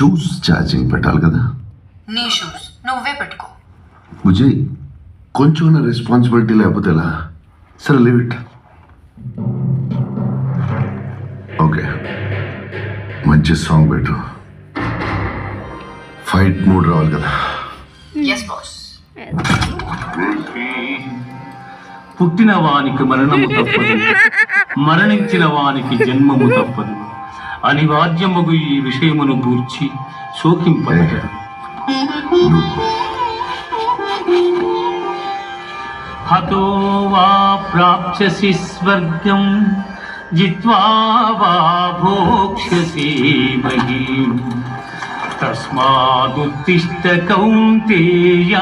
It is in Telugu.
షూస్ ఛార్జింగ్ పెట్టాలి కదా. నీ షూస్ నువ్వే పెట్టుకో. బుజ్జి కొంచెం రెస్పాన్సిబిలిటీ లేకపోతే ఎలా? సరే లీవ్ ఇట్. ఓకే మంచి సాంగ్ పెట్టు. ఫైట్ మూడ్ రావాలి కదా. Yes boss. పుట్టిన వానికి మరణము తప్పదు, మరణించిన వానికి జన్మము తప్పదు. అనివార్యముగు ఈ విషయమును గూర్చి శోకింపదు. హతో వా ప్రాప్స్యసి స్వర్గం జిత్వా వా భోక్ష్యసి మహీం తస్మాదుత్తిష్ఠ కౌంతేయ